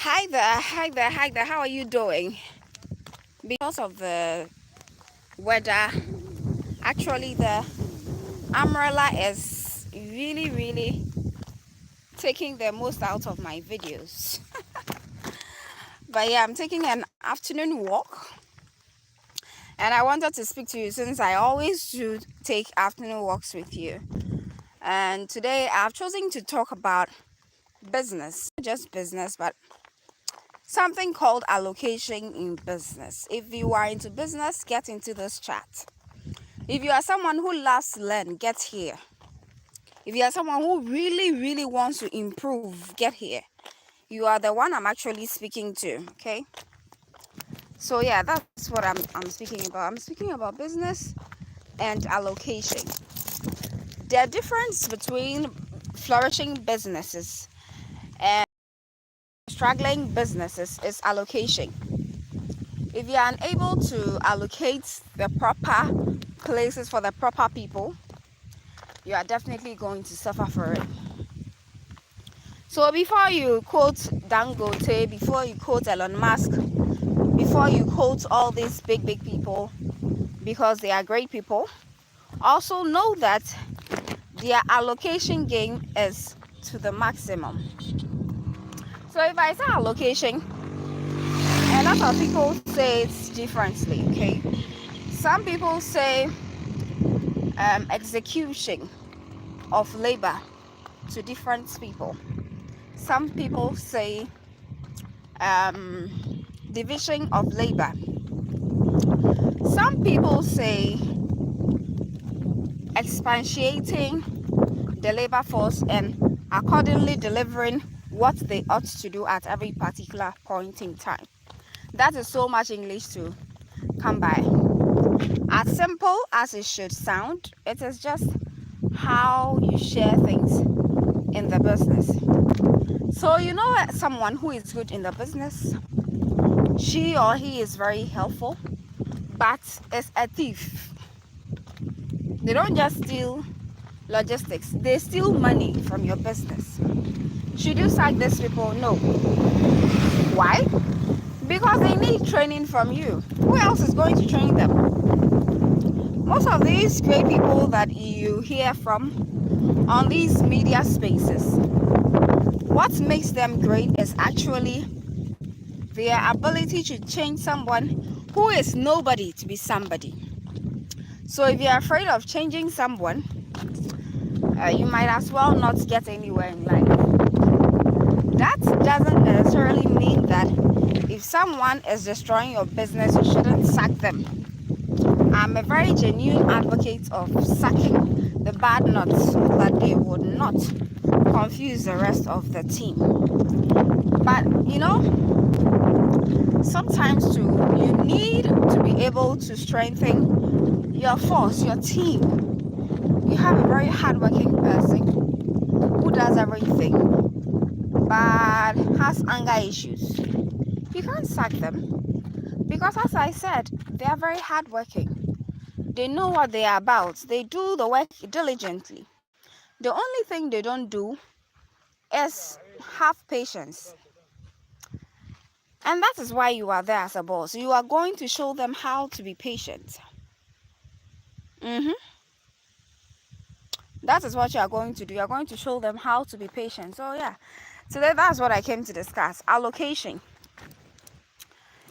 Hi there, hi there, hi there. How are you doing? Because of the weather, actually, the umbrella is really taking the most out of my videos. But yeah, I'm taking an afternoon walk, and I wanted to speak to you since I always do take afternoon walks with you. And today I've chosen to talk about business, not just business, but something called allocation in business. If you are into business, get into this chat. If you are someone who loves to learn, get here. If you are someone who really wants to improve, get here. You are the one I'm actually speaking to, okay? So yeah, that's what I'm speaking about. I'm speaking about business and allocation. The difference between flourishing businesses and struggling businesses is allocation. If you are unable to allocate the proper places for the proper people, you are definitely going to suffer for it. So before you quote Dangote, before you quote Elon Musk, before you quote all these big people, because they are great people, also know that their allocation game is to the maximum. So if I say allocation, a lot of people say it differently, okay? Some people say execution of labor to different people. Some people say um, division of labor. Some people say expatiating the labor force and accordingly delivering what they ought to do at every particular point in time. That is so much English to come by. As simple as it should sound, it is just how you share things in the business. So you know someone who is good in the business, she or he is very helpful, but is a thief. They don't just steal logistics, they steal money from your business. Should you sack these people? No. Why? Because they need training from you. Who else is going to train them? Most of these great people that you hear from on these media spaces, what makes them great is actually their ability to change someone who is nobody to be somebody. So if you're afraid of changing someone, you might as well not get anywhere in life. That doesn't necessarily mean that if someone is destroying your business, you shouldn't sack them. I'm a very genuine advocate of sacking the bad nuts so that they would not confuse the rest of the team. But you know, sometimes too, you need to be able to strengthen your force, your team. You have a very hardworking person who does everything but has anger issues. You can't sack them because, as I said, they are very hardworking. They know what they are about. They do the work diligently. The only thing they don't do is have patience. And that is why you are there as a boss. You are going to show them how to be patient. That is what you are going to do. You are going to show them how to be patient. So yeah, today that's what I came to discuss. Allocation.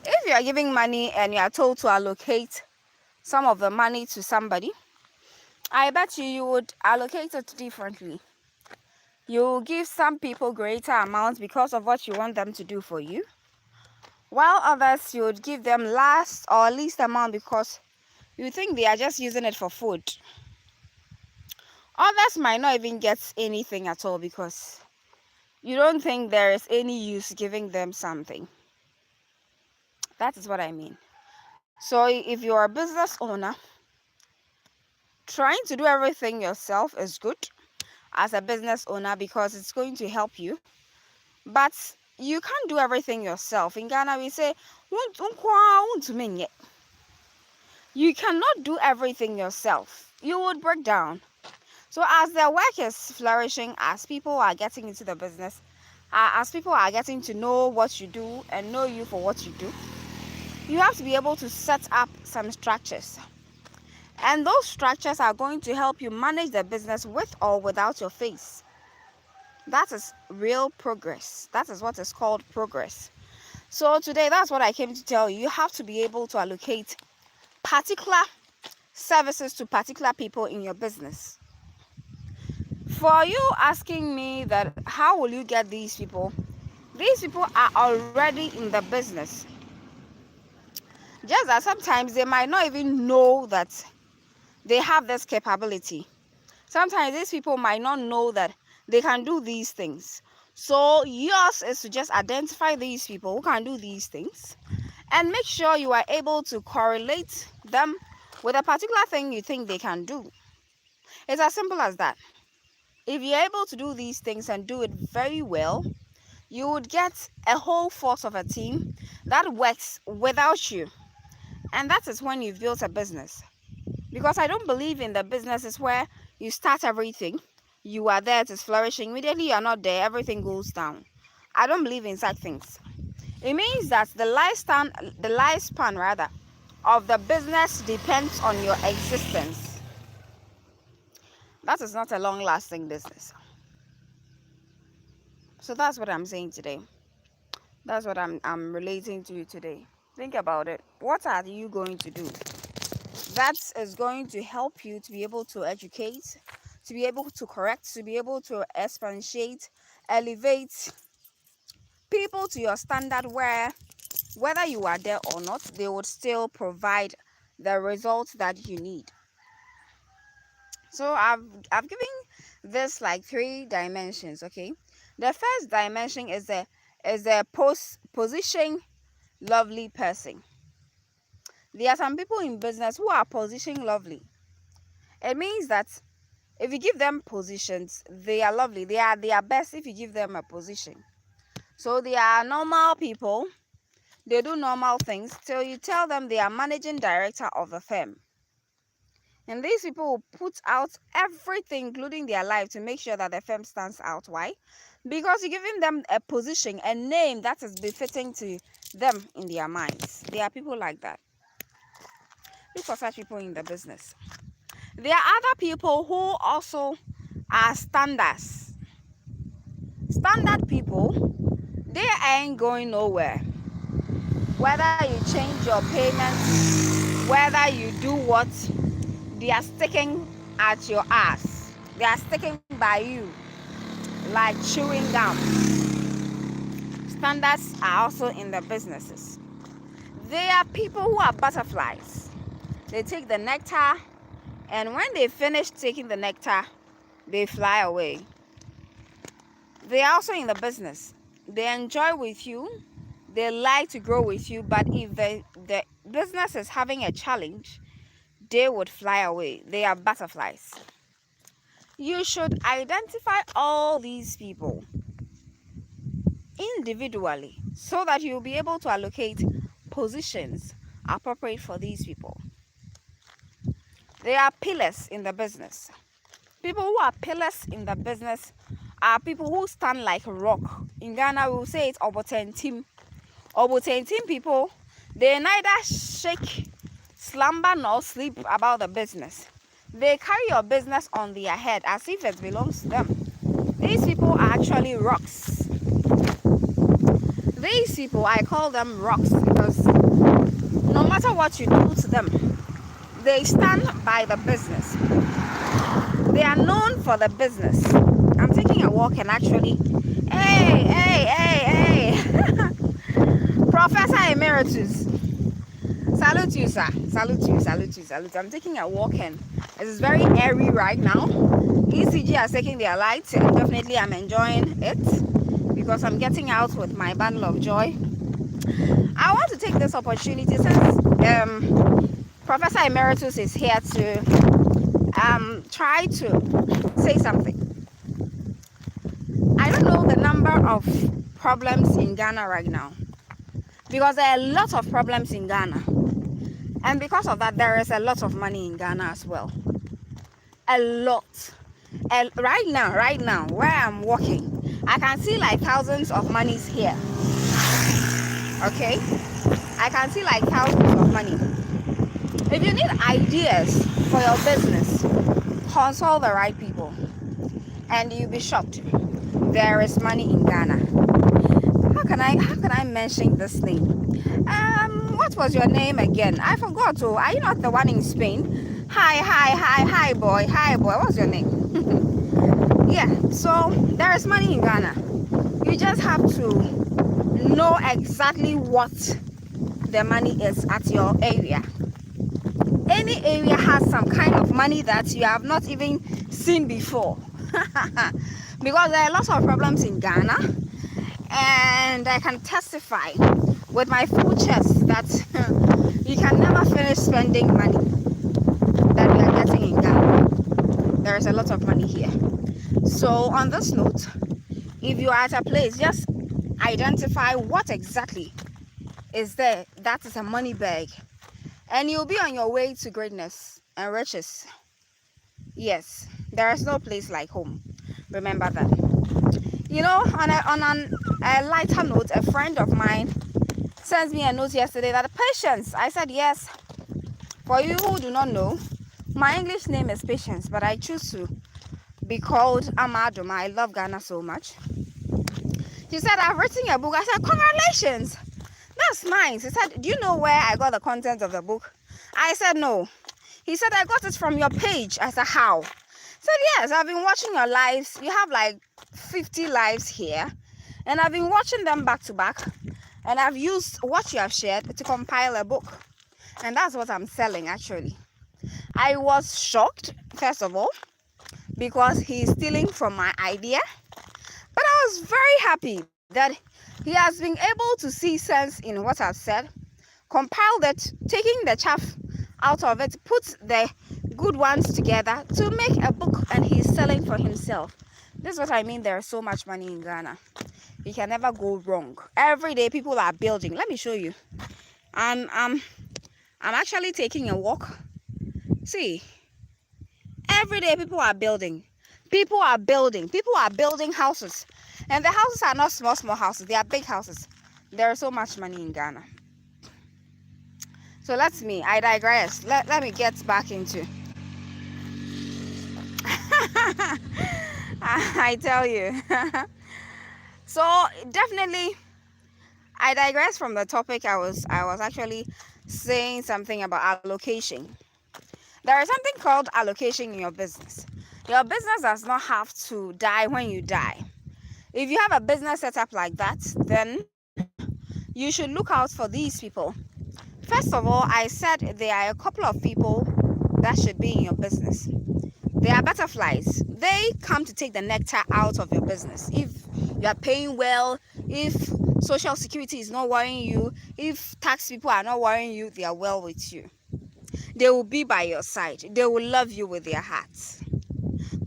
If you are giving money and you are told to allocate some of the money to somebody, I bet you would allocate it differently. You give some people greater amounts because of what you want them to do for you, while others you would give them last or least amount because you think they are just using it for food. Others might not even get anything at all because you don't think there is any use giving them something. That is what I mean. So if you're a business owner, trying to do everything yourself is good as a business owner because it's going to help you. But you can't do everything yourself. In Ghana, we say, you cannot do everything yourself. You would break down. So as the work is flourishing, as people are getting into the business, as people are getting to know what you do and know you for what you do, you have to be able to set up some structures. And those structures are going to help you manage the business with or without your face. That is real progress. That is what is called progress. So today, that's what I came to tell you. You have to be able to allocate particular services to particular people in your business. For you asking me that how will you get these people are already in the business. Just that sometimes they might not even know that they have this capability. Sometimes these people might not know that they can do these things. So yours is to just identify these people who can do these things and make sure you are able to correlate them with a particular thing you think they can do. It's as simple as that. If you're able to do these things and do it very well, you would get a whole force of a team that works without you. And that is when you've built a business. Because I don't believe in the businesses where you start everything, you are there, it is flourishing. Immediately you are not there, everything goes down. I don't believe in such things. It means that the lifespan rather of the business depends on your existence. That is not a long-lasting business. So that's what I'm saying today. That's what I'm relating to you today. Think about it. What are you going to do that is going to help you to be able to educate, to be able to correct, to be able to expatiate, elevate people to your standard where whether you are there or not, they would still provide the results that you need. So I've given this like 3 dimensions, okay? The first dimension is a position lovely person. There are some people in business who are position lovely. It means that if you give them positions, they are lovely. They are best if you give them a position. So they are normal people. They do normal things till you tell them they are managing director of the firm. And these people will put out everything, including their life, to make sure that the firm stands out. Why? Because you're giving them a position, a name that is befitting to them in their minds. There are people like that. Look for such people in the business. There are other people who also are standards. Standard people, they ain't going nowhere. Whether you change your payments, whether you do what, they are sticking at your ass. They are sticking by you like chewing gum. Standards are also in the businesses. There are people who are butterflies. They take the nectar, and when they finish taking the nectar, they fly away. They are also in the business. They enjoy with you. They like to grow with you. But if the business is having a challenge, they would fly away. They are butterflies. You should identify all these people individually so that you'll be able to allocate positions appropriate for these people. They are pillars in the business. People who are pillars in the business are people who stand like a rock. In Ghana, we will say it's Obotentim. Obotentim people, they neither shake, slumber, nor sleep about the business. They carry your business on their head as if it belongs to them. These people are actually rocks. These people, I call them rocks because no matter what you do to them, they stand by the business. They are known for the business. I'm taking a walk and actually, hey, Professor Emeritus, salute you, sir. Salute. I'm taking a walk and it is very airy right now. ECG are taking their lights and definitely I'm enjoying it because I'm getting out with my bundle of joy. I want to take this opportunity since Professor Emeritus is here to try to say something. I don't know the number of problems in Ghana right now because there are a lot of problems in Ghana, and because of that there is a lot of money in Ghana as well. A lot. And right now where I'm walking, I can see like thousands of monies here. Okay, I can see like thousands of money. If you need ideas for your business, consult the right people, and you'll be shocked. There is money in Ghana. How can I mention this name? What was your name again? I forgot. Oh, are you not the one in Spain? Hi, boy. Hi, boy. What's your name? Yeah. So there is money in Ghana. You just have to know exactly what the money is at your area. Any area has some kind of money that you have not even seen before. Because there are lots of problems in Ghana, and I can testify with my full chest that you can never finish spending money that we are getting in Ghana. There is a lot of money here. So on this note, if you are at a place, just identify what exactly is there that is a money bag, and you'll be on your way to greatness and riches. Yes, there is no place like home. Remember that. You know, on a lighter note, a friend of mine sent me a note yesterday that Patience. I said yes. For you who do not know, my English name is Patience, but I choose to be called Amaduma. I love Ghana so much. She said, I've written a book. I said, congratulations. That's nice. He said, do you know where I got the content of the book? I said, no. He said, I got it from your page. I said, how? He said, yes, I've been watching your lives. You have like 50 lives here. And I've been watching them back to back. And I've used what you have shared to compile a book. And that's what I'm selling, actually. I was shocked, first of all, because he's stealing from my idea. But I was very happy that he has been able to see sense in what I've said, compiled it, taking the chaff out of it, put the good ones together to make a book, and he's selling for himself. This is what I mean. There's so much money in Ghana. You can never go wrong. Every day people are building. Let me show you. I'm actually taking a walk. See, every day people are building. People are building houses. And the houses are not small houses. They are big houses. There is so much money in Ghana. So I digress. Let me get back into. I tell you. So definitely, I digress from the topic. I was actually saying something about allocation. There is something called allocation in your business. Your business does not have to die when you die. If you have a business set up like that, then you should look out for these people. First of all, I said there are a couple of people that should be in your business. They are butterflies. They come to take the nectar out of your business. If you are paying well, if social security is not worrying you, if tax people are not worrying you, they are well with you. They will be by your side. They will love you with their hearts.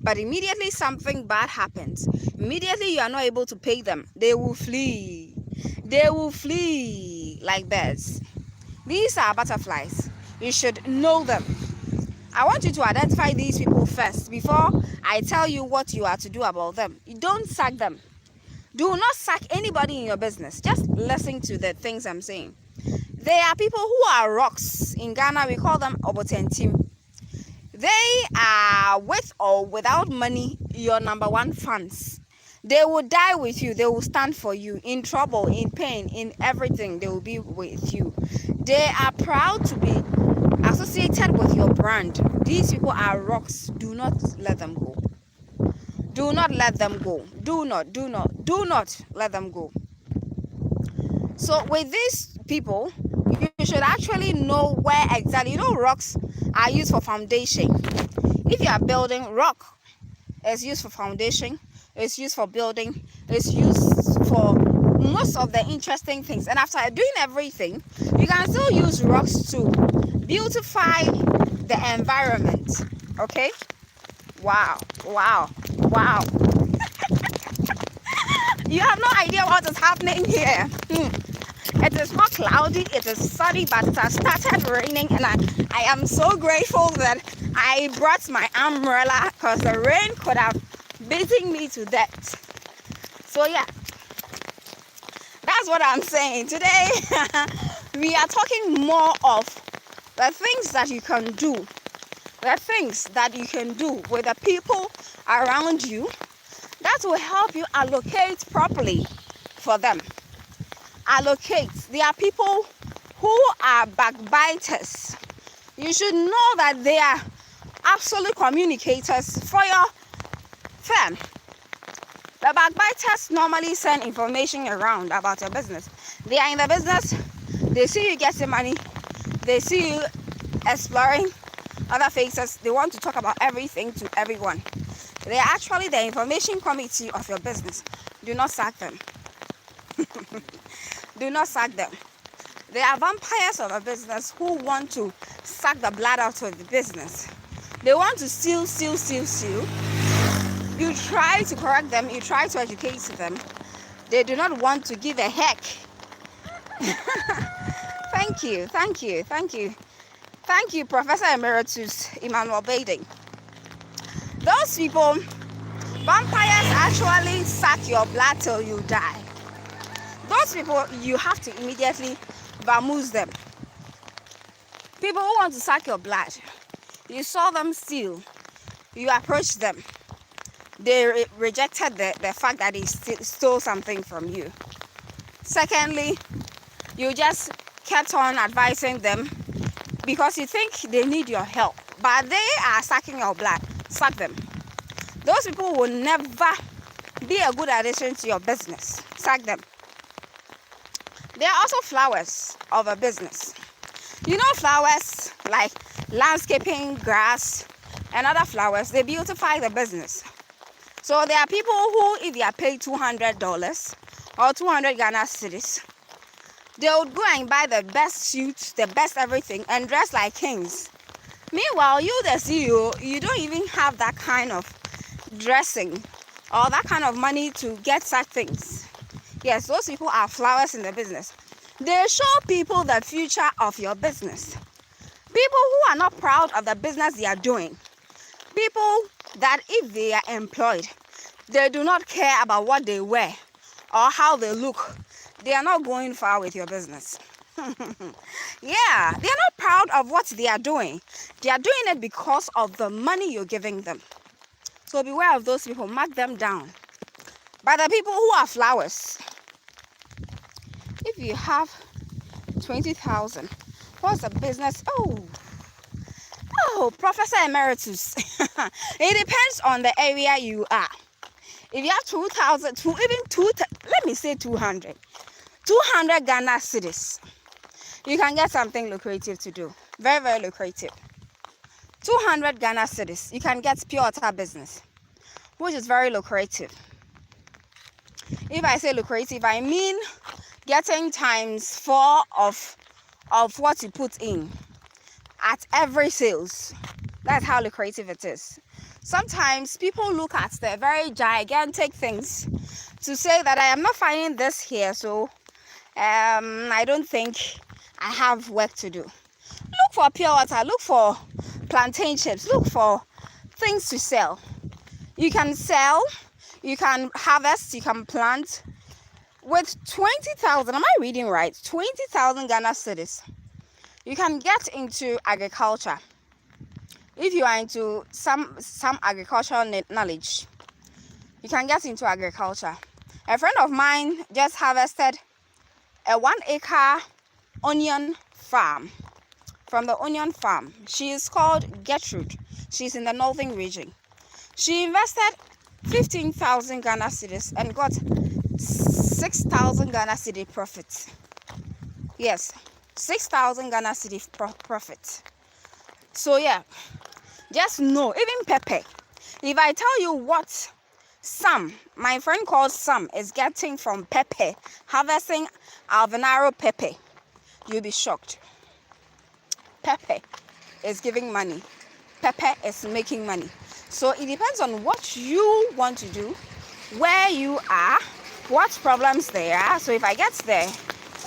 But immediately something bad happens, immediately you are not able to pay them, they will flee. They will flee like birds. These are butterflies. You should know them. I want you to identify these people first before I tell you what you are to do about them. You don't sack them. Do not sack anybody in your business. Just listen to the things I'm saying. There are people who are rocks. In Ghana, we call them obotentim. They are with or without money, your number one fans. They will die with you. They will stand for you. In trouble, in pain, in everything, they will be with you. They are proud to be associated with your brand. These people are rocks. Do not let them go. Do not let them go. Do not let them go. So with these people, you should actually know where exactly. You know, rocks are used for foundation. If you are building, rock is used for foundation. It's used for building. It's used for most of the interesting things. And after doing everything, you can still use rocks to beautify the environment. Okay? Wow. You have no idea what is happening here. It is not cloudy, it is sunny, but it has started raining, and I am so grateful that I brought my umbrella because the rain could have beaten me to death. So yeah, that's what I'm saying today. We are talking more of the things that you can do, the things that you can do with the people around you that will help you allocate properly for them. Allocate. There are people who are backbiters. You should know that they are absolute communicators for your firm. The backbiters normally send information around about your business. They are in the business, they see you getting money, they see you exploring other faces, they want to talk about everything to everyone. They are actually the information committee of your business. Do not sack them. Do not sack them. They are vampires of a business who want to suck the blood out of the business. They want to steal. You try to correct them, you try to educate them. They do not want to give a heck. Thank you, Professor Emeritus Emmanuel Bading. Those people, vampires actually suck your blood till you die. Those people, you have to immediately vamoose them. People who want to suck your blood, you saw them steal, you approached them. They rejected the fact that they stole something from you. Secondly, you just kept on advising them because you think they need your help, but they are sucking your blood. Suck them. Those people will never be a good addition to your business. Suck them. There are also flowers of a business. You know, flowers like landscaping, grass, and other flowers, they beautify the business. So there are people who, if they are paid $200 or 200 Ghana cedis, they would go and buy the best suits, the best everything, and dress like kings. Meanwhile, you, the CEO, you don't even have that kind of dressing or that kind of money to get such things. Yes, those people are flowers in the business. They show people the future of your business. People who are not proud of the business they are doing. People that if they are employed, they do not care about what they wear or how they look. They are not going far with your business. Yeah, they are not proud of what they are doing. They are doing it because of the money you're giving them. So beware of those people, mark them down. But the people who are flowers, if you have 20,000, what's the business? Oh, Professor Emeritus. It depends on the area you are. If you have 2,000 to even 200, let me say 200 Ghana cedis, you can get something lucrative to do. Very, very lucrative. 200 Ghana cedis, you can get pure water business, which is very lucrative. If I say lucrative, I mean getting times 4 of what you put in at every sales. That's how lucrative it is. Sometimes people look at the very gigantic things to say that I am not finding this here, so I don't think I have work to do. Look for pure water, look for plantain chips, look for things to sell. You can sell, you can harvest, you can plant. With 20,000, am I reading right? 20,000 Ghana cedis, you can get into agriculture. If you are into some agricultural knowledge, you can get into agriculture. A friend of mine just harvested a 1-acre onion farm from the onion farm. She is called Gertrude. She's in the northern region. She invested 15,000 Ghana cedis and got 6,000 Ghana cedi profit. Yes, 6,000 Ghana cedi profit. So yeah, just know, even pepper. If I tell you what Sam, my friend called Sam, is getting from pepper, harvesting Alvanaro pepper, you'll be shocked. Pepper is giving money. Pepper is making money. So it depends on what you want to do, where you are, what problems there are. So if I get the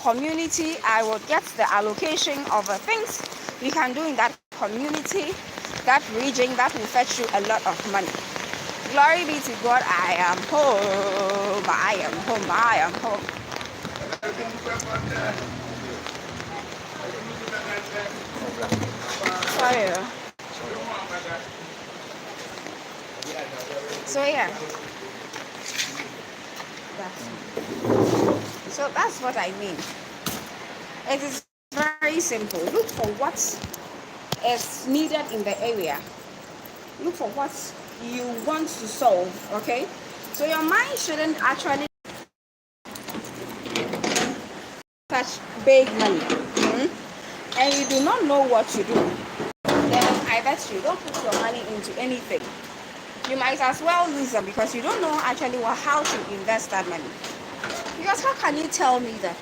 community, I will get the allocation of the things you can do in that community, that region, that will fetch you a lot of money. Glory be to God. I am home. I am home. I am home. Sorry. So yeah, that's what I mean. It is very simple. Look for what is needed in the area. Look for what you want to solve. Okay, so your mind shouldn't actually touch big money, and you do not know what to do. Then I bet you don't put your money into anything. You might as well lose them because you don't know actually how to invest that money. Because how can you tell me that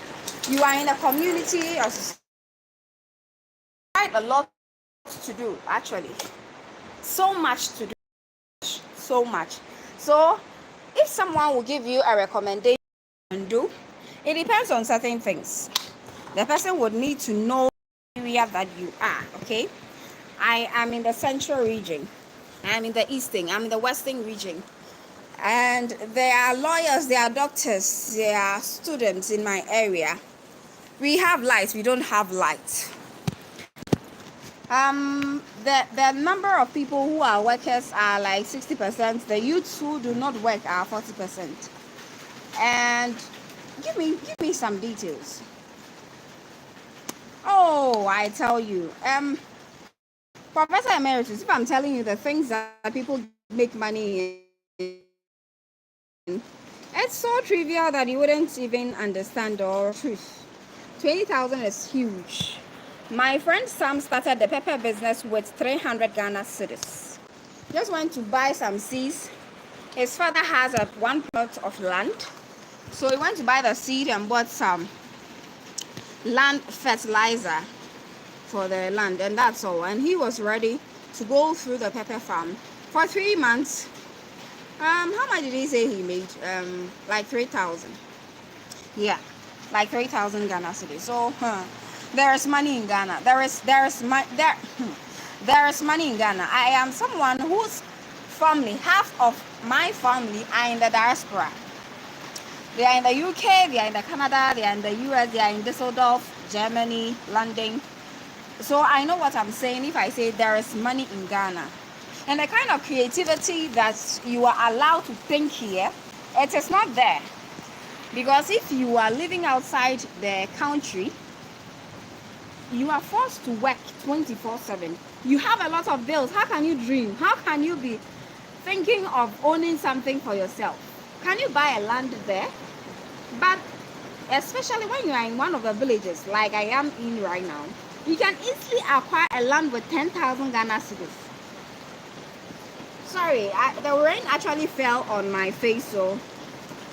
you are in a community or quite a lot to do actually, so much to do, so much. So if someone will give you a recommendation and do, it depends on certain things. The person would need to know the area that you are. Okay, I am in the central region, I'm in the eastern, I'm in the western region, and there are lawyers, there are doctors, there are students in my area. We have light, we don't have light. The number of people who are workers are like 60%. The youths who do not work are 40%. And give me some details. Oh, I tell you, Professor Emeritus, if I'm telling you the things that people make money in, it's so trivial that you wouldn't even understand the truth. 20,000 is huge. My friend Sam started the pepper business with 300 Ghana cedis. Just went to buy some seeds. His father has one plot of land. So he went to buy the seed and bought some land fertilizer for the land, and that's all. And he was ready to go through the pepper farm for 3 months. How much did he say he made? Like 3,000. Yeah, like 3,000 Ghana cedis. So there is money in Ghana. There is money in Ghana. I am someone whose family, half of my family, are in the diaspora. They are in the UK, they are in the Canada, they are in the US, they are in Düsseldorf, Germany, London. So I know what I'm saying if I say there is money in Ghana. And the kind of creativity that you are allowed to think here, it is not there. Because if you are living outside the country, you are forced to work 24/7. You have a lot of bills. How can you dream? How can you be thinking of owning something for yourself? Can you buy a land there? But especially when you are in one of the villages like I am in right now, you can easily acquire a land with 10,000 Ghana cedis. Sorry, the rain actually fell on my face, so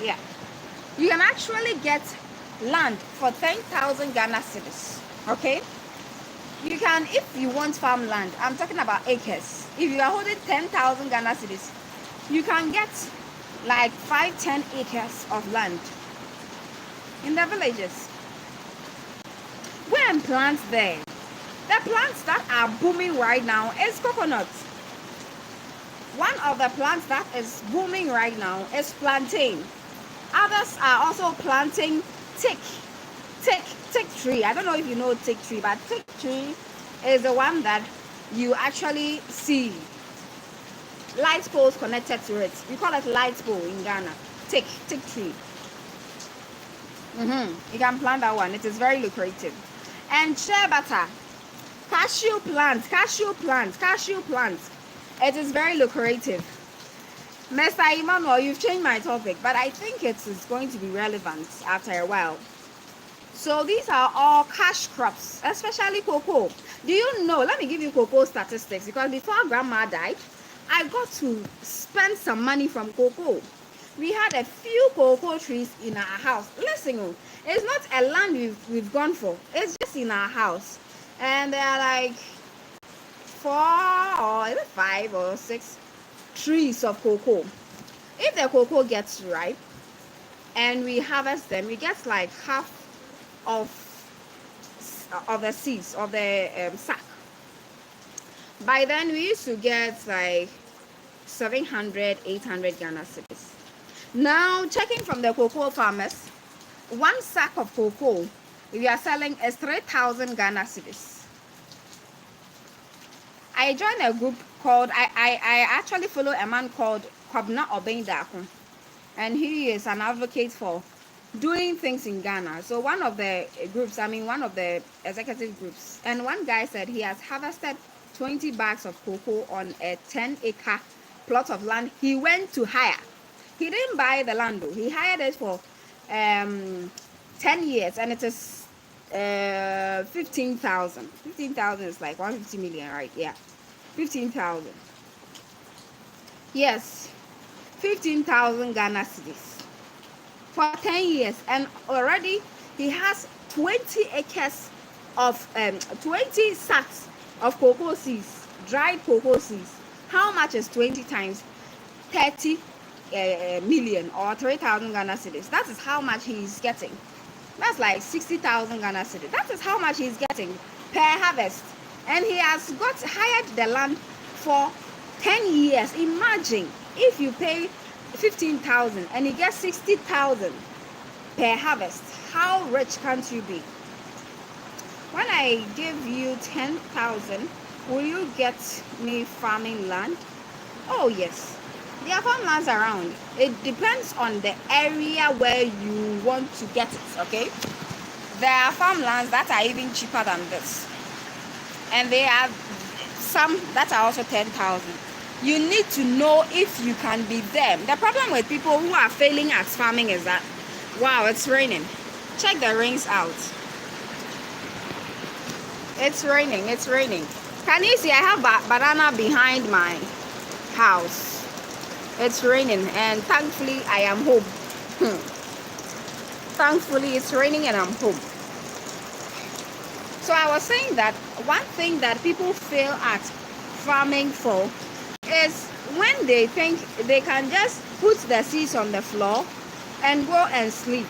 yeah. You can actually get land for 10,000 Ghana cedis. Okay? You can, if you want farmland, I'm talking about acres. If you are holding 10,000 Ghana cedis, you can get like 5-10 acres of land in the villages. Go and plant there. The plants that are booming right now is coconuts. One of the plants that is booming right now is plantain. Others are also planting teak tree. I don't know if you know teak tree, but teak tree is the one that you actually see light poles connected to it. We call it light pole in Ghana. Teak tree. You can plant that one. It is very lucrative. And shea butter, cashew plants. It is very lucrative. Mr. Emmanuel, you've changed my topic, but I think it is going to be relevant after a while. So these are all cash crops, especially cocoa. Do you know, let me give you cocoa statistics, because before grandma died, I got to spend some money from cocoa. We had a few cocoa trees in our house. Listen, it's not a land we've gone for. It's just in our house. And there are like 4 or even 5 or 6 trees of cocoa. If the cocoa gets ripe and we harvest them, we get like half of the seeds of the sack. By then we used to get like 700, 800 Ghana cedis. Now, checking from the cocoa farmers, one sack of cocoa we are selling is 3,000 Ghana cedis. I joined a group called, I actually follow a man called Kwabna Obendako, and he is an advocate for doing things in Ghana. So one of the groups, one of the executive groups, and one guy said he has harvested 20 bags of cocoa on a 10-acre plot of land he went to hire. He didn't buy the land though. He hired it for 10 years, and it is 15,000. 15,000 is like 150 million, right? Yeah, 15,000. Yes, 15,000 Ghana cedis for 10 years, and already he has 20 acres of 20 sacks of cocoa seeds, dried cocoa seeds. How much is 20 times 30 million, or 3,000 Ghana cedis? That is how much he is getting. That's like 60,000 Ghana cedis. That is how much he is getting per harvest, and he has hired the land for 10 years. Imagine if you pay 15,000 and you get 60,000 per harvest. How rich can't you be? When I give you 10,000, will you get me farming land? Oh yes, there are farmlands around. It depends on the area where you want to get it. Okay, there are farmlands that are even cheaper than this, and there are some that are also 10,000. You need to know if you can be them. The problem with people who are failing at farming is that, wow, it's raining. Check the rains out. It's raining. It's raining. Can you see I have banana behind my house? It's raining, and thankfully I am home. Thankfully it's raining and I'm home. So I was saying that one thing that people fail at farming for is when they think they can just put the seeds on the floor and go and sleep.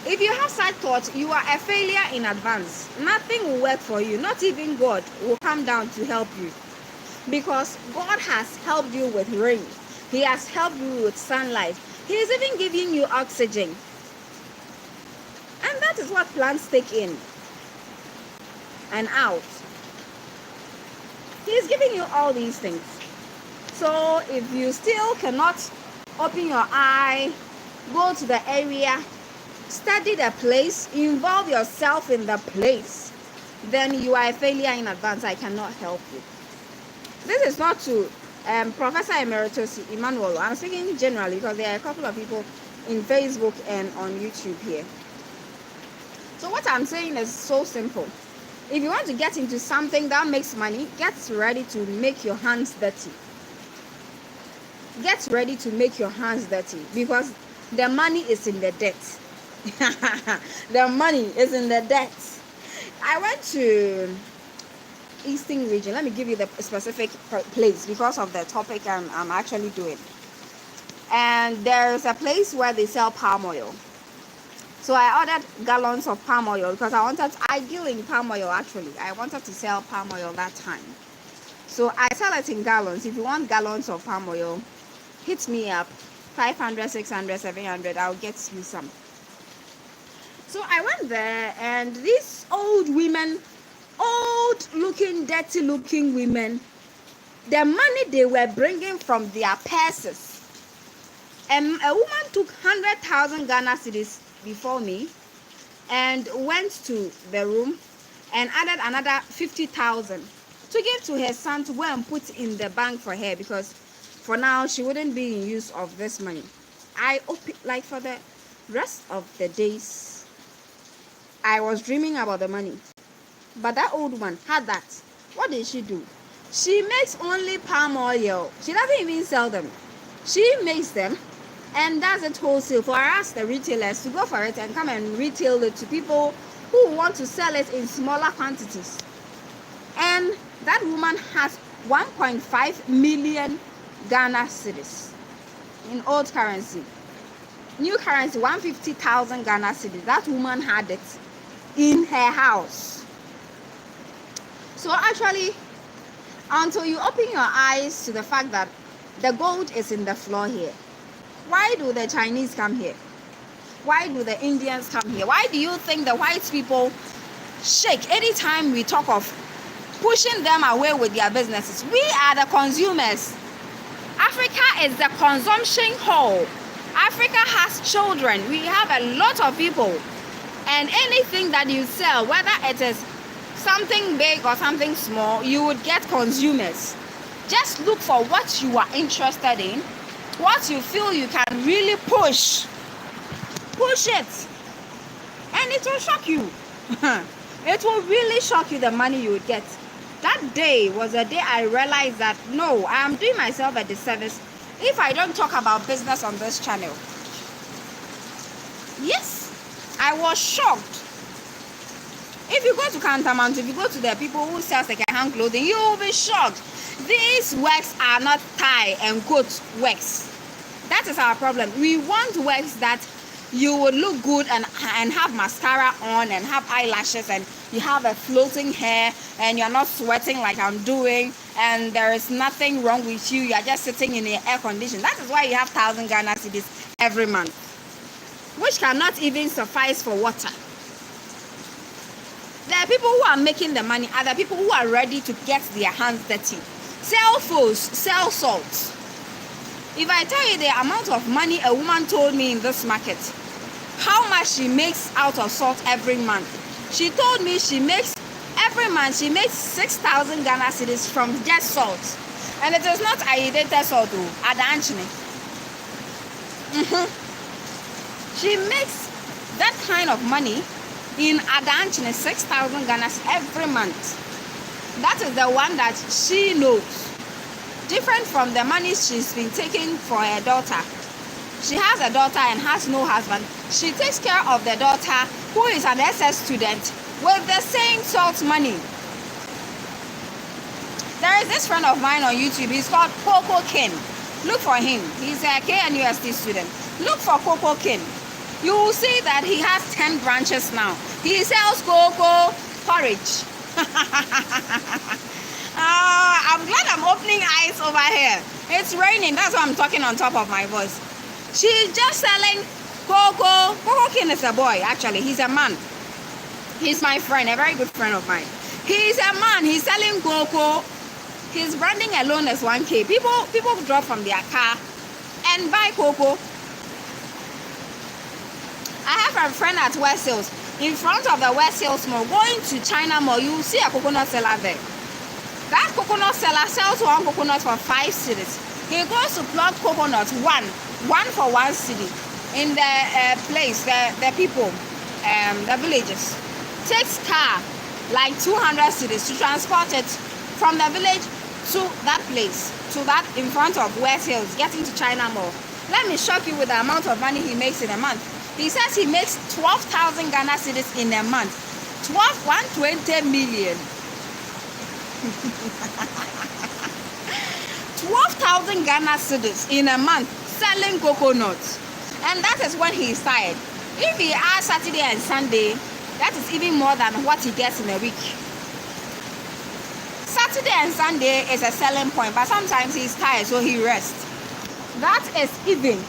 If you have such thoughts, you are a failure in advance. Nothing will work for you. Not even God will come down to help you, because God has helped you with rain. He has helped you with sunlight. He is even giving you oxygen, and that is what plants take in and out. He is giving you all these things. So if you still cannot open your eye, go to the area, study the place, involve yourself in the place, then you are a failure in advance. I cannot help you. This is not to Professor Emeritus Emmanuel. I'm speaking generally because there are a couple of people in Facebook and on YouTube here. So what I'm saying is so simple. If you want to get into something that makes money, get ready to make your hands dirty. Get ready to make your hands dirty, because the money is in the debt. The money is in the debt. I went to Eastern region. Let me give you the specific place because of the topic I'm actually doing. And there's a place where they sell palm oil. So I ordered gallons of palm oil because I deal in palm oil actually. I wanted to sell palm oil that time. So I sell it in gallons. If you want gallons of palm oil, hit me up. 500, 600, 700. I'll get you some. So I went there, and these old women, old looking, dirty looking women, the money they were bringing from their purses. And a woman took 100,000 Ghana cedis before me and went to the room and added another 50,000 to give to her son to go and put in the bank for her, because for now she wouldn't be in use of this money. Like for the rest of the days I was dreaming about the money, but that old woman had that. What did she do? She makes only palm oil. She doesn't even sell them. She makes them and does it wholesale for us, the retailers, to go for it and come and retail it to people who want to sell it in smaller quantities. And that woman has 1.5 million Ghana cedis in old currency. New currency, 150,000 Ghana cedis. That woman had it in her house. So actually, Until you open your eyes to the fact that the gold is in the floor here. Why do the Chinese come here? Why do the Indians come here? Why do you think the white people shake anytime we talk of pushing them away with their businesses? We are the consumers. Africa is the consumption hall. Africa has children. We have a lot of people. And anything that you sell, whether it is something big or something small, you would get consumers. Just look for what you are interested in, what you feel you can really push. Push it. And it will shock you. It will really shock you the money you would get. That day was a day I realized that no, I am doing myself a disservice if I don't talk about business on this channel. Yes, I was shocked. If you go to Cantonment, if you go to the people who sell second-hand clothing, you will be shocked. These works are not tie and coat works. That is our problem. We want works that you would look good and have mascara on and have eyelashes and you have a floating hair and you're not sweating like I'm doing and there is nothing wrong with you. You're just sitting in the air condition. That is why you have 1,000 Ghana cedis every month, which cannot even suffice for water. The people who are making the money are the people who are ready to get their hands dirty. Sell foods, sell salt. If I tell you the amount of money a woman told me in this market, how much she makes out of salt every month, she told me she makes every month 6,000 Ghana cedis from just salt, and it is not iodinated salt, adanchine. She makes that kind of money in adanchine, 6,000 Ghana every month. That is the one that she knows. Different from the money she's been taking for her daughter. She has a daughter and has no husband. She takes care of the daughter who is an SS student with the same salt money. There is this friend of mine on YouTube. He's called Coco King. Look for him. He's a KNUST student. Look for Coco King. You will see that he has 10 branches now. He sells cocoa porridge. I'm glad I'm opening eyes over here. It's raining. That's why I'm talking on top of my voice. She's just selling cocoa. Coco King is a boy, actually. He's a man. He's my friend, a very good friend of mine. He's a man. He's selling cocoa. His branding alone is 1K. People drop from their car and buy cocoa. I have a friend at West Hills. In front of the West Hills Mall, going to China Mall, you will see a coconut seller there. That coconut seller sells one coconut for 5 cedis. He goes to pluck coconut one for 1 cedi in the place, the people, the villages. Takes car like 200 cedis to transport it from the village to that place, to that in front of West Hills, getting to China Mall. Let me shock you with the amount of money he makes in a month. He says he makes 12,000 Ghana cedis in a month. 120 million. 12,000 Ghana cedis in a month selling coconuts. And that is when he is tired. If he has Saturday and Sunday, that is even more than what he gets in a week. Saturday and Sunday is a selling point, but sometimes he's tired, so he rests. That is even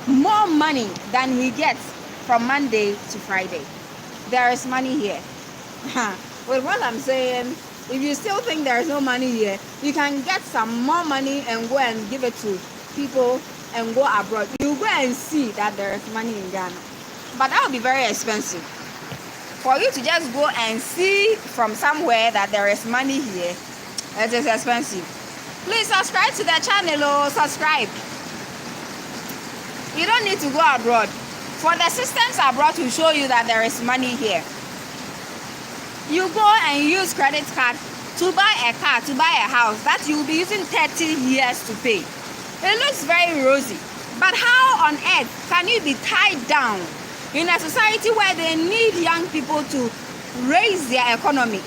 more money than he gets from Monday to Friday. There is money here. With what I'm saying, if you still think there is no money here, you can get some more money and go and give it to people and go abroad. You go and see that there is money in Ghana. But that would be very expensive. For you to just go and see from somewhere that there is money here, it is expensive. Please subscribe to the channel or subscribe. You don't need to go abroad. For the systems abroad to show you that there is money here. You go and use credit card to buy a car, to buy a house that you will be using 30 years to pay. It looks very rosy. But how on earth can you be tied down in a society where they need young people to raise their economy?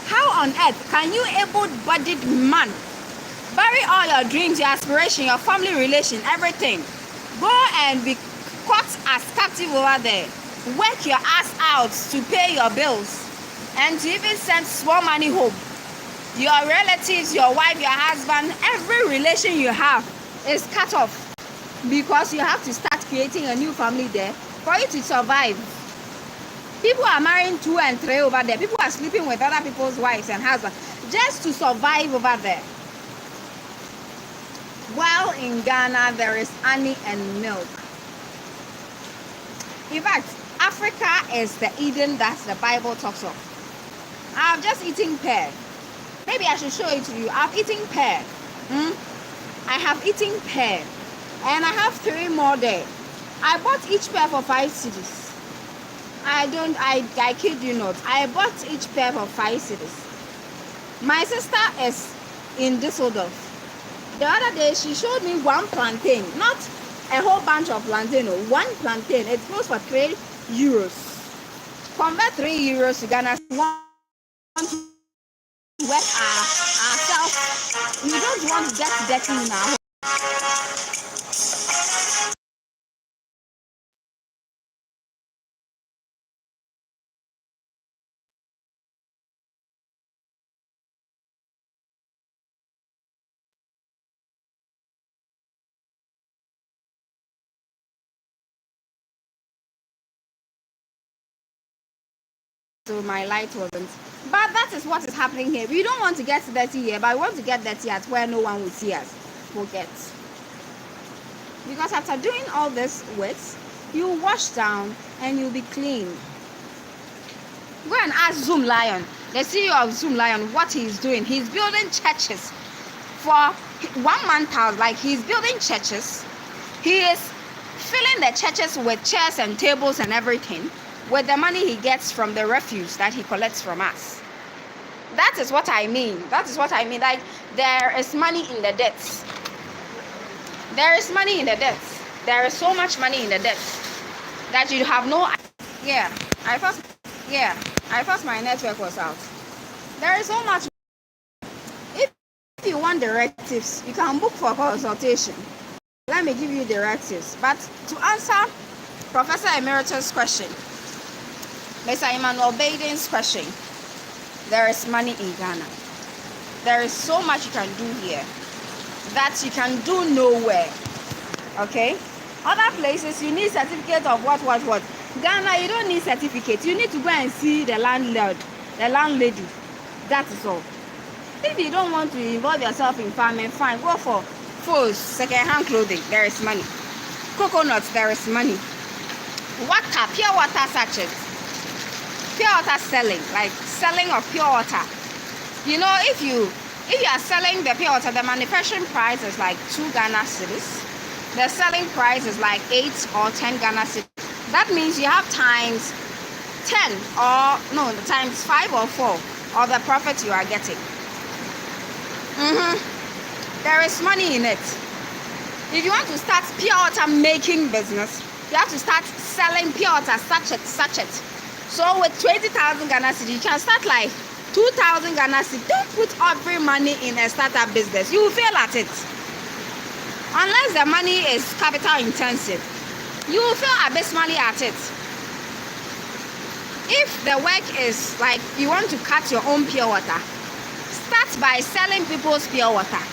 How on earth can you able-bodied man bury all your dreams, your aspiration, your family relation, everything, go and be caught as captive over there, work your ass out to pay your bills and to even send small money home? your relatives, your wife, your husband, every relation you have is cut off because you have to start creating a new family there for you to survive. People are marrying 2 and 3 over there. People are sleeping with other people's wives and husbands just to survive over there. While in Ghana, there is honey and milk. In fact, Africa is the Eden that the Bible talks of. I've just eaten pear. Maybe I should show it to you. I've eaten pear. I have eaten pear. And I have 3 more there. I bought each pear for 5 cedis. I kid you not. I bought each pear for 5 cedis. My sister is in Düsseldorf. The other day, she showed me 1 plantain. Not a whole bunch of plantain. No, 1 plantain. It goes for 3 euros. Convert 3 euros to Ghana. Wet ourselves. We don't want to get dirty in our home. So my light wasn't. But that is what is happening here. We don't want to get dirty here, but we want to get dirty at where no one will see us. Forget. Because after doing all this works, you wash down and you'll be clean. Go and ask Zoom Lion, the CEO of Zoom Lion, what he's doing. He's building churches for 1 month out. Like, he's building churches. He is filling the churches with chairs and tables and everything with the money he gets from the refuse that he collects from us. That is what I mean. That is what I mean. Like, there is money in the debts. There is money in the debts. There is so much money in the debts that you have no. I thought my network was out. There is so much. If you want directives, you can book for consultation. Let me give you directives. But to answer Professor Emeritus' question, Mr. Emmanuel Baden's question, there is money in Ghana. There is so much you can do here that you can do nowhere. Okay? Other places, you need certificate of what. Ghana, you don't need certificate. You need to go and see the landlord, the landlady. That is all. If you don't want to involve yourself in farming, fine. Go for furs, second-hand clothing. There is money. Coconuts, there is money. Water, pure water sachets. Pure water selling, like selling of pure water. You know, if you are selling the pure water, the manufacturing price is like 2 Ghana cedis. The selling price is like 8 or 10 Ghana cedis. That means you have times 10 or no, times 5 or 4 of the profit you are getting. There is money in it. If you want to start pure water making business, you have to start selling pure water sachet. So with 20,000 Ghana cedi, you can start like 2,000 Ghana cedi. Don't put every money in a startup business. You will fail at it. Unless the money is capital intensive, you will fail abysmally at it. If the work is like you want to cut your own pure water, start by selling people's pure water.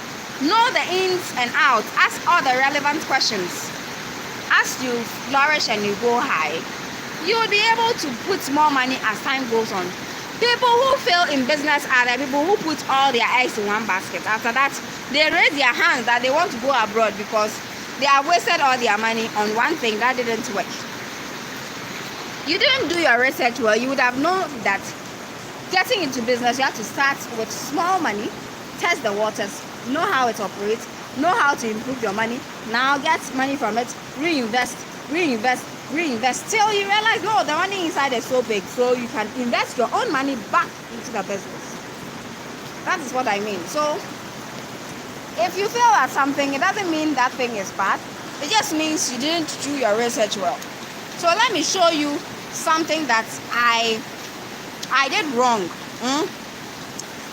Know the ins and outs. Ask all the relevant questions. As you flourish and you go high, you will be able to put more money as time goes on. People who fail in business are the people who put all their eggs in one basket. After that, they raise their hands that they want to go abroad because they have wasted all their money on one thing that didn't work. You didn't do your research well. You would have known that getting into business, you have to start with small money, test the waters, know how it operates, know how to improve your money. Now get money from it, reinvest till you realize, no, the money inside is so big, so you can invest your own money back into the business. That is what I mean. So if you fail at something, it doesn't mean that thing is bad. It just means you didn't do your research well. So let me show you something that I did wrong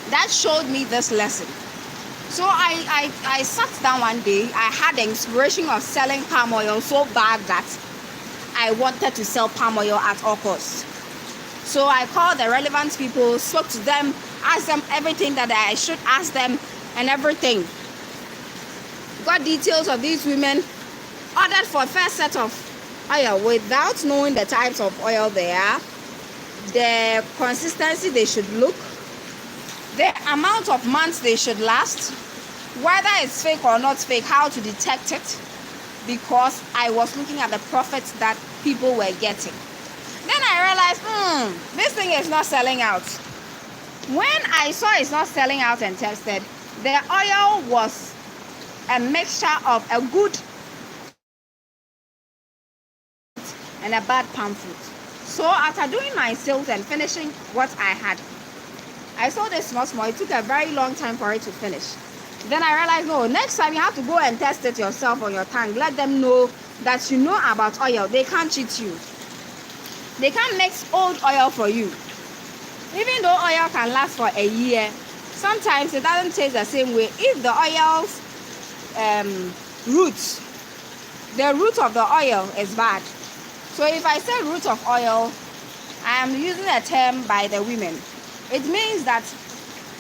that showed me this lesson. So I sat down one day. I had the inspiration of selling palm oil so bad that I wanted to sell palm oil at all costs. So I called the relevant people, spoke to them, ask them everything that I should ask them and everything. Got details of these women, ordered for first set of oil without knowing the types of oil they are, the consistency they should look, the amount of months they should last, whether it's fake or not fake, how to detect it, because I was looking at the profits that people were getting. Then I realized, this thing is not selling out. When I saw it's not selling out and tested, the oil was a mixture of a good and a bad palm fruit. So after doing my sales and finishing what I had, I sold it small. It took a very long time for it to finish. Then I realized, no, next time you have to go and test it yourself on your tank. Let them know that you know about oil. They can't cheat you. They can't mix old oil for you. Even though oil can last for a year, sometimes it doesn't taste the same way. If the oil's the root of the oil is bad. So if I say root of oil, I am using a term by the women. It means that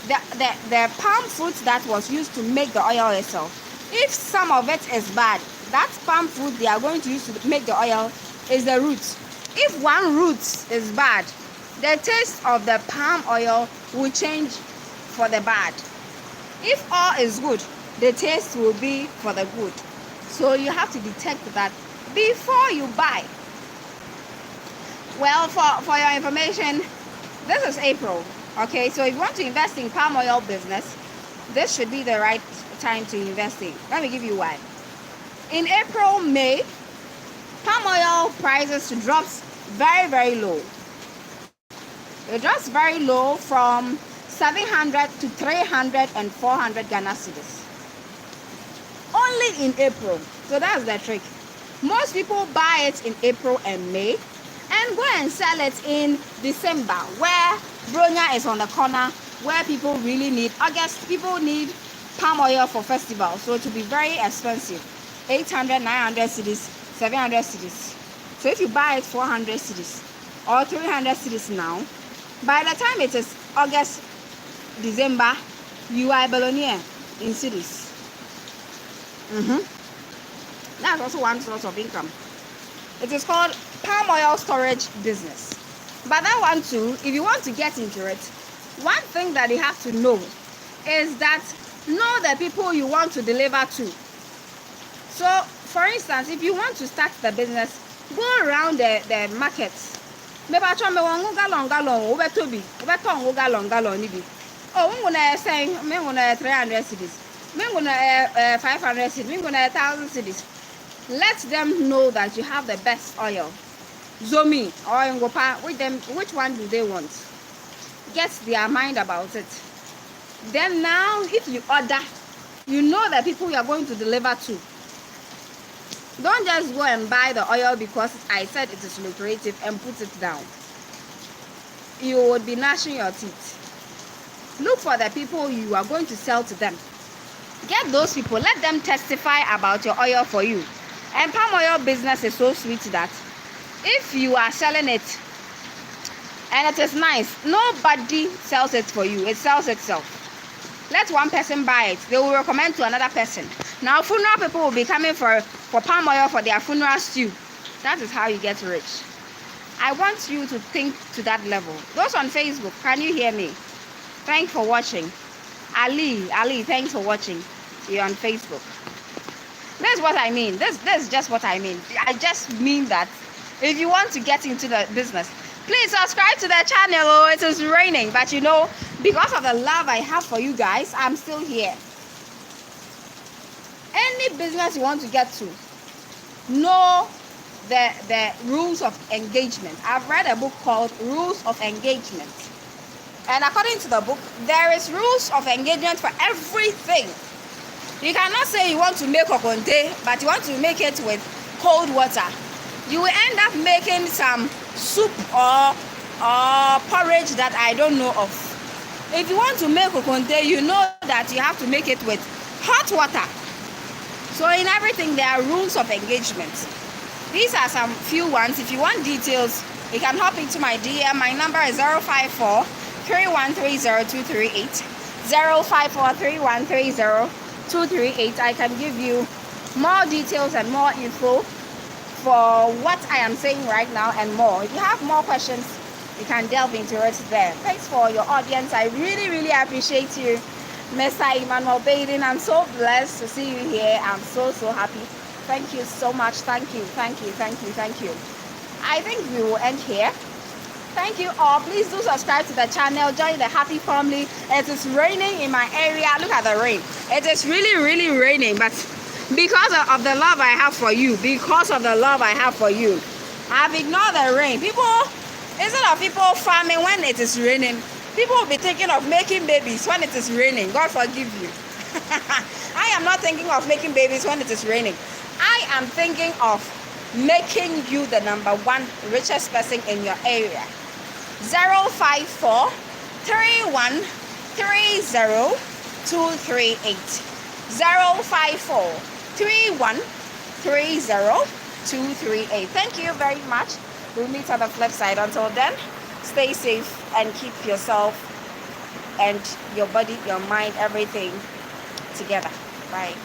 the palm fruit that was used to make the oil itself, if some of it is bad, that palm fruit they are going to use to make the oil is the root. If one root is bad, the taste of the palm oil will change for the bad. If all is good, the taste will be for the good. So you have to detect that before you buy. Well, for your information, this is April. Okay, so if you want to invest in palm oil business, this should be the right time to invest in. Let me give you why. In April, May, palm oil prices drops very, very low. It drops very low from 700 to 300 and 400 Ghana cedis. Only in April. So that's the trick. Most people buy it in April and May and go and sell it in December, where Bronya is on the corner, where people really need. August, people need palm oil for festival, so it will be very expensive. 800, 900 cedis, 700 cedis. So if you buy it 400 cedis or 300 cedis now, by the time it is August, December, you are a billionaire in cedis. That's also one source of income. It is called palm oil storage business. But that one too, if you want to get into it, one thing that you have to know is that know the people you want to deliver to. So, for instance, if you want to start the business, go around the markets. Maybe I try me one gallon, over to be, over ton gallon, nibi. Oh, I'm gonna say, me gonna 300 cedis, me gonna 500 cedis, me gonna 1,000 cedis. Let them know that you have the best oil. Zomi or Ngopa, with them, which one do they want? Get their mind about it. Then now, if you order, you know the people you are going to deliver to. Don't just go and buy the oil because I said it is lucrative and put it down. You would be gnashing your teeth. Look for the people you are going to sell to them. Get those people, let them testify about your oil for you. And palm oil business is so sweet that if you are selling it and it is nice, nobody sells it for you. It sells itself. Let one person buy it. They will recommend to another person. Now funeral people will be coming for palm oil for their funeral stew. That is how you get rich. I want you to think to that level. Those on Facebook, can you hear me? Thanks for watching. Ali, thanks for watching. You're on Facebook. That's what I mean. This is just what I mean. I just mean that if you want to get into the business, please subscribe to the channel. Oh, it is raining, but you know, because of the love I have for you guys, I'm still here. Any business you want to get to, know the rules of engagement. I've read a book called Rules of Engagement. And according to the book, there is rules of engagement for everything. You cannot say you want to make okonte, but you want to make it with cold water. You will end up making some soup or porridge that I don't know of. If you want to make okonte, you know that you have to make it with hot water. So in everything, there are rules of engagement. These are some few ones. If you want details, you can hop into my DM. My number is 054 3130238. 0543130 I can give you more details and more info for what I am saying right now and more. If you have more questions, you can delve into it there. Thanks for your audience. I really appreciate you, Mr. Emmanuel Baden. I'm so blessed to see you here. I'm so happy. Thank you so much. Thank you. I think we will end here. Thank you all. Please do subscribe to the channel. Join the happy family. It is raining in my area. Look at the rain. It is really raining, but because of the love I have for you, I've ignored the rain. Instead of people farming when it is raining, people will be thinking of making babies when it is raining. God forgive you. I am not thinking of making babies when it is raining. I am thinking of making you the #1 richest person in your area. 0543130 0543130 Thank you very much. We'll meet on the flip side. Until then, stay safe and keep yourself and your body, your mind, everything together. Bye.